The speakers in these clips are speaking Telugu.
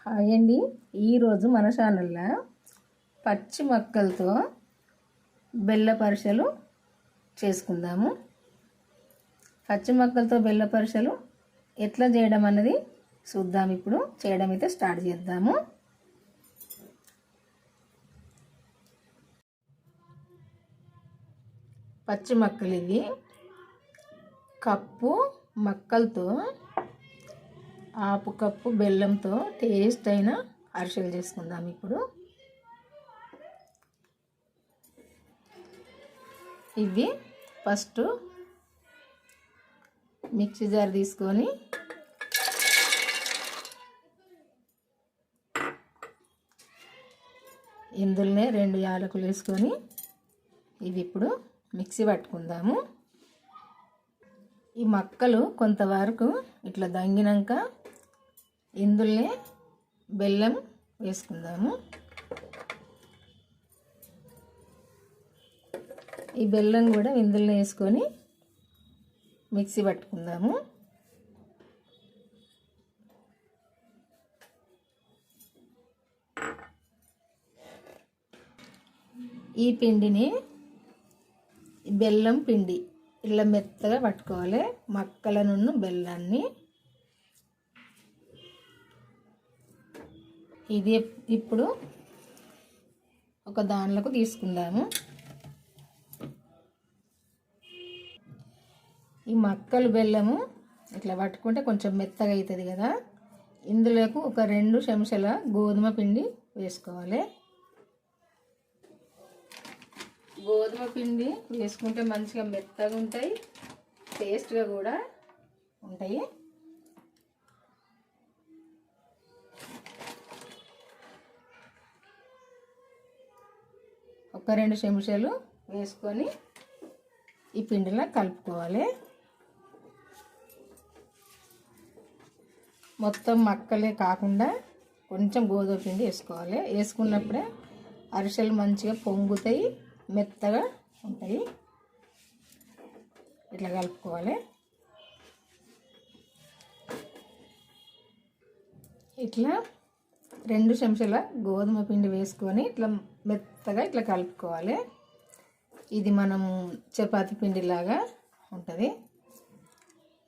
హాయ్ అండి. ఈరోజు మన ఛానల్లో పచ్చి మొక్కలతో బెల్ల పరీక్షలు చేసుకుందాము. పచ్చి మొక్కలతో బెల్ల పరీక్షలు ఎట్లా చేయడం అన్నది చూద్దాం. ఇప్పుడు చేయడం అయితే స్టార్ట్ చేద్దాము. పచ్చి మొక్కలు ఇవి. కప్పు మొక్కలతో హాఫ్ కప్పు బెల్లంతో టేస్ట్ అయిన అరిసెలు చేసుకుందాం. ఇప్పుడు ఇవి ఫస్ట్ మిక్సీ జార్ తీసుకొని ఇందులోనే 2 యాలకులు వేసుకొని ఇవి ఇప్పుడు మిక్సీ పట్టుకుందాము. ఈ మొక్కలు కొంతవరకు ఇట్లా దంగినాక ఇందులోనే బెల్లం వేసుకుందాము. ఈ బెల్లం కూడా ఇందులో వేసుకొని మిక్సీ పట్టుకుందాము. ఈ పిండిని బెల్లం పిండి ఇలా మెత్తగా పట్టుకోవాలి. మొక్కల నుండి బెల్లాన్ని ఇది ఇప్పుడు ఒక దానిలోకి తీసుకుందాము. ఈ మొక్కలు బెల్లము ఇట్లా పట్టుకుంటే కొంచెం మెత్తగా అవుతుంది కదా. ఇందులోకి ఒక 2 చెంచాల గోధుమ పిండి వేసుకోవాలి. గోధుమ పిండి వేసుకుంటే మంచిగా మెత్తగా ఉంటాయి, టేస్ట్గా కూడా ఉంటాయి. ఒక 2 చెంచాలు వేసుకొని ఈ పిండిలో కలుపుకోవాలి. మొత్తం మొక్కలే కాకుండా కొంచెం గోధుమ పిండి వేసుకోవాలి. వేసుకున్నప్పుడే అరిసెలు మంచిగా పొంగుతాయి, మెత్తగా ఉంటాయి. ఇట్లా కలుపుకోవాలి. ఇట్లా 2 చెంచాల గోధుమ పిండి వేసుకొని ఇట్లా మెత్తగా ఇట్లా కలుపుకోవాలి. ఇది మనము చపాతీ పిండిలాగా ఉంటుంది.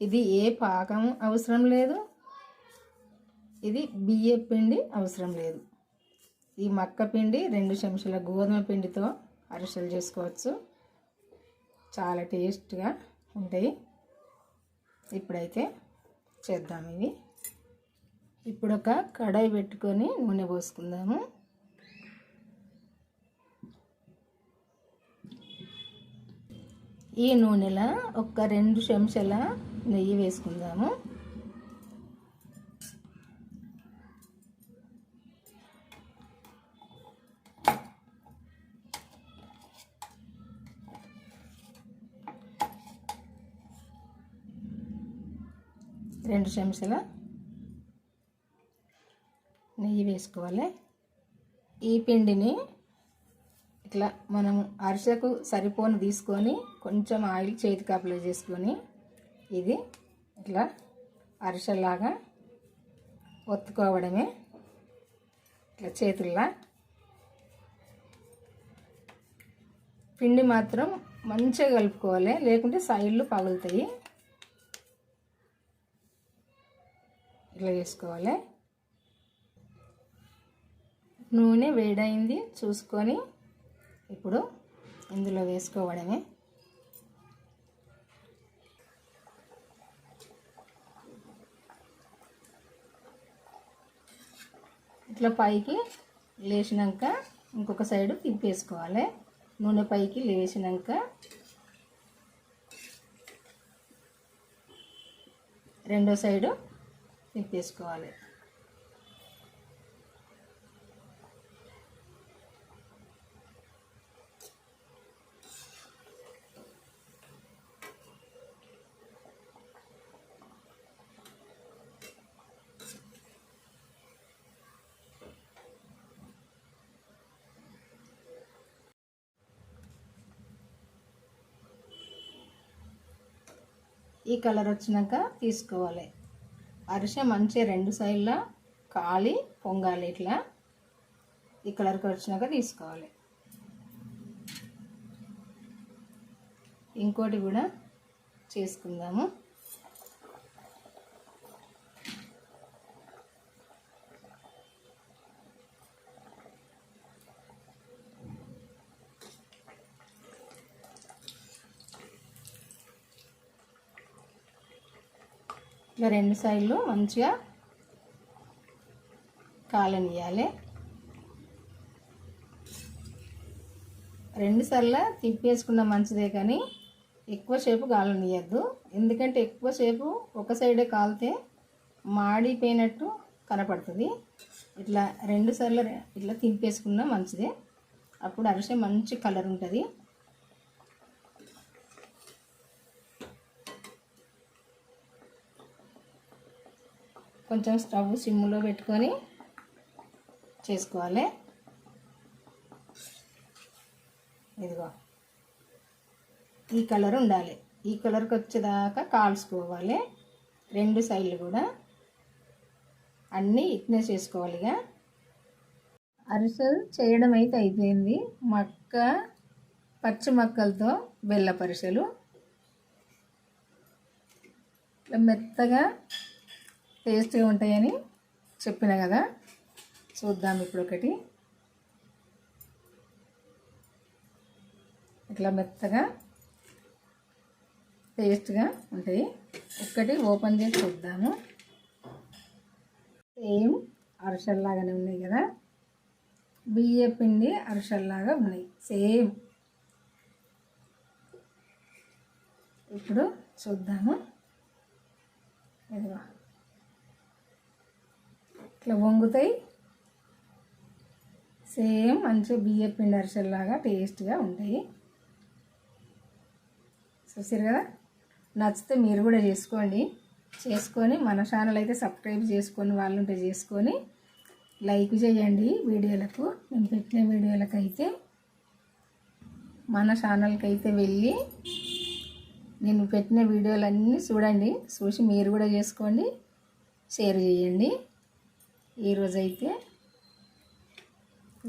ఇది ఏ పాకం అవసరం లేదు, ఇది బియ్య పిండి అవసరం లేదు. ఈ మక్క పిండి 2 చెంచాల గోధుమ పిండితో అరిసెలు చేసుకోవచ్చు. చాలా టేస్ట్గా ఉంటాయి. ఇప్పుడైతే చేద్దాం ఇవి. ఇప్పుడు ఒక కడాయి పెట్టుకొని నూనె పోసుకుందాము. ఈ నూనెలో ఒక 2 చెంచాల నెయ్యి వేసుకుందాము. రెండు చెంచాల నెయ్యి వేసుకోవాలి. ఈ పిండిని ఇట్లా మనం అరిసెకు సరిపోను తీసుకొని కొంచెం ఆయిల్ చేతికి అప్లై చేసుకొని ఇది ఇట్లా అరిసెలాగా ఒత్తుకోవడమే. ఇట్లా చేతుల్లా పిండి మాత్రం మంచిగా కలుపుకోవాలి, లేకుంటే సైడ్లు పగులుతాయి. ఇట్లా చేసుకోవాలి. నూనె వేడైంది చూసుకొని ఇప్పుడు ఇందులో వేసుకోవడమే. ఇట్లా పైకి లేచినాక ఇంకొక సైడు తిప్పేసుకోవాలి. నూనె పైకి లేచినాక రెండో సైడు తిప్పేసుకోవాలి. ఈ కలర్ వచ్చినాక తీసుకోవాలి. అరిసె మంచిగా 2 సైడ్ల కాలి పొంగాలి. ఇట్లా ఈ కలర్కి వచ్చినాక తీసుకోవాలి. ఇంకోటి కూడా చేసుకుందాము. ఇట్లా 2 సైడ్లు మంచిగా కాలనియాలి. 2 సార్లు తిప్పేసుకున్న మంచిదే, కానీ ఎక్కువసేపు కాలనియద్దు. ఎందుకంటే ఎక్కువసేపు ఒక సైడే కాలితే మాడిపోయినట్టు కనపడుతుంది. ఇట్లా 2 సార్లు ఇట్లా తిప్పేసుకున్న మంచిదే. అప్పుడు అరిసె మంచి కలర్ ఉంటుంది. కొంచెం స్టవ్ సిమ్లో పెట్టుకొని చేసుకోవాలి. ఇదిగో ఈ కలర్ ఉండాలి. ఈ కలర్కి వచ్చేదాకా కాల్చుకోవాలి. 2 సైడ్లు కూడా అన్నీ ఇట్నే చేసుకోవాలి. ఇక అరిసెలు చేయడం అయితే అయిపోయింది. పచ్చి మక్కలతో బెల్లపు అరిసెలు మెత్తగా టేస్ట్గా ఉంటాయని చెప్పిన కదా. చూద్దాం ఇప్పుడు ఒకటి. ఇట్లా మెత్తగా టేస్ట్గా ఉంటాయి. ఒక్కటి ఓపెన్ చేసి చూద్దాము. సేమ్ అరిసెల్లాగానే ఉన్నాయి కదా, బియ్య పిండి అరిసెల్లాగా ఉన్నాయి సేమ్. ఇప్పుడు చూద్దాము. ఇదిగో ఇట్లా వంగుతాయి. సేమ్ మంచిగా బియ్య పిండి అరిసెల్లాగా టేస్ట్గా ఉంటాయి. చూసారు కదా. నచ్చితే మీరు కూడా చేసుకొని మన ఛానల్ అయితే సబ్స్క్రైబ్ చేసుకొని వాళ్ళు ఉంటే చేసుకొని లైక్ చేయండి వీడియోలకు. నేను పెట్టిన వీడియోలకు అయితే మన ఛానల్కి అయితే వెళ్ళి నేను పెట్టిన వీడియోలన్నీ చూడండి. చూసి మీరు కూడా చేసుకోండి, షేర్ చేయండి. ఈరోజైతే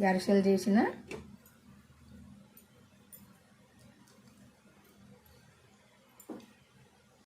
అరిసెలు చేసిన